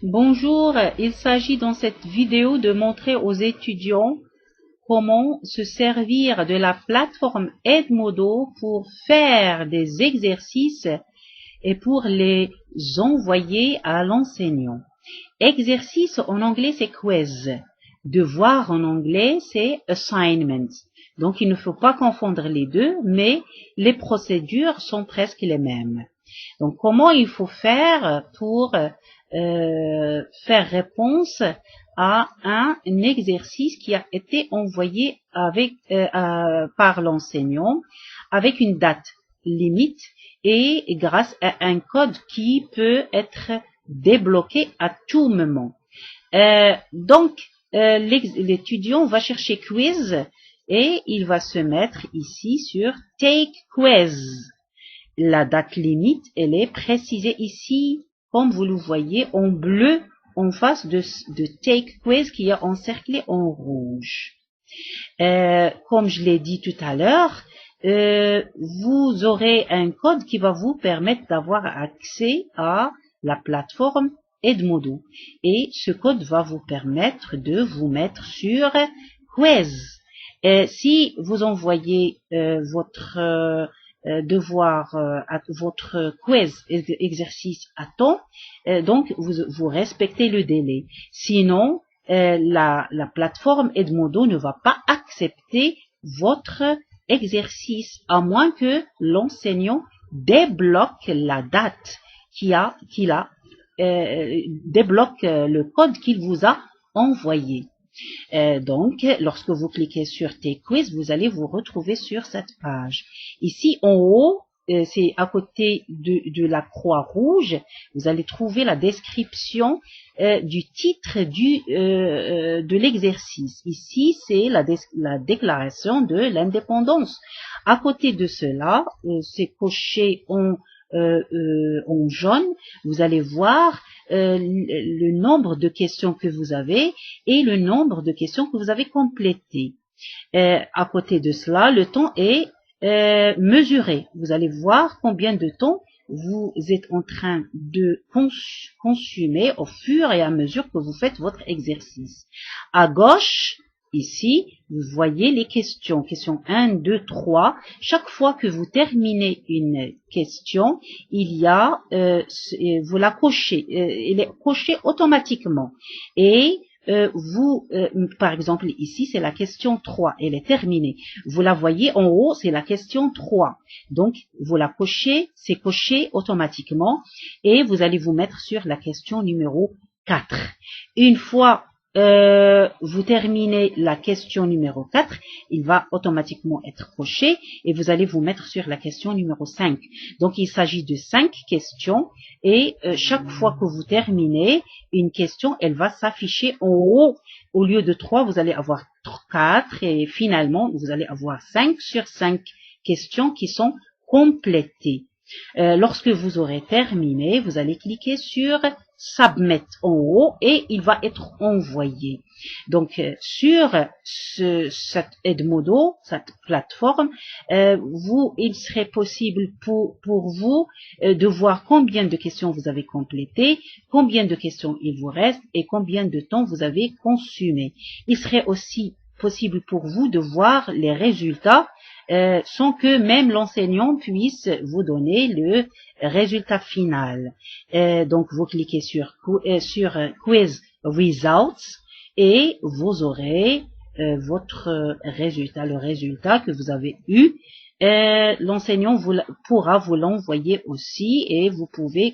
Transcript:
Bonjour, il s'agit dans cette vidéo de montrer aux étudiants comment se servir de la plateforme Edmodo pour faire des exercices et pour les envoyer à l'enseignant. Exercice en anglais c'est quiz, devoir en anglais c'est assignment. Donc il ne faut pas confondre les deux, mais les procédures sont presque les mêmes. Donc comment il faut faire pour faire réponse à un exercice qui a été envoyé par l'enseignant avec une date limite et grâce à un code qui peut être débloqué à tout moment. L'étudiant va chercher quiz et il va se mettre ici sur Take Quiz. La date limite, elle est précisée ici, comme vous le voyez, en bleu, en face de Take Quiz qui est encerclé en rouge. Comme je l'ai dit tout à l'heure, vous aurez un code qui va vous permettre d'avoir accès à la plateforme Edmodo. Et ce code va vous permettre de vous mettre sur Quiz. Si vous envoyez votre devoir, votre quiz exercice à temps, donc vous respectez le délai. Sinon, la plateforme Edmodo ne va pas accepter votre exercice à moins que l'enseignant débloque la date débloque le code qu'il vous a envoyé. Donc, lorsque vous cliquez sur Take Quiz, vous allez vous retrouver sur cette page. Ici, en haut, c'est à côté de la croix rouge, vous allez trouver la description du titre de l'exercice. Ici, c'est la déclaration de l'indépendance. À côté de cela, c'est coché en jaune, vous allez voir le nombre de questions que vous avez et le nombre de questions que vous avez complétées. À côté de cela, le temps est mesuré. Vous allez voir combien de temps vous êtes en train de consumer au fur et à mesure que vous faites votre exercice. À gauche, ici, vous voyez les questions. Question 1, 2, 3. Chaque fois que vous terminez une question, il y a, vous la cochez. Elle est cochée automatiquement. Et par exemple, ici, c'est la question 3. Elle est terminée. Vous la voyez en haut, c'est la question 3. Donc, vous la cochez, c'est coché automatiquement. Et vous allez vous mettre sur la question numéro 4. Une fois vous terminez la question numéro 4, il va automatiquement être coché et vous allez vous mettre sur la question numéro 5. Donc, il s'agit de 5 questions et chaque fois que vous terminez une question, elle va s'afficher en haut. Au lieu de 3, vous allez avoir 4 et finalement, vous allez avoir 5 sur 5 questions qui sont complétées. Lorsque vous aurez terminé, vous allez cliquer sur Submit en haut et il va être envoyé. Donc, sur cette Edmodo, cette plateforme, il serait possible pour vous de voir combien de questions vous avez complétées, combien de questions il vous reste et combien de temps vous avez consumé. Il serait aussi possible pour vous de voir les résultats sans que même l'enseignant puisse vous donner le résultat final. Donc, vous cliquez sur Quiz Results et vous aurez votre résultat, le résultat que vous avez eu. L'enseignant pourra vous l'envoyer aussi et vous pouvez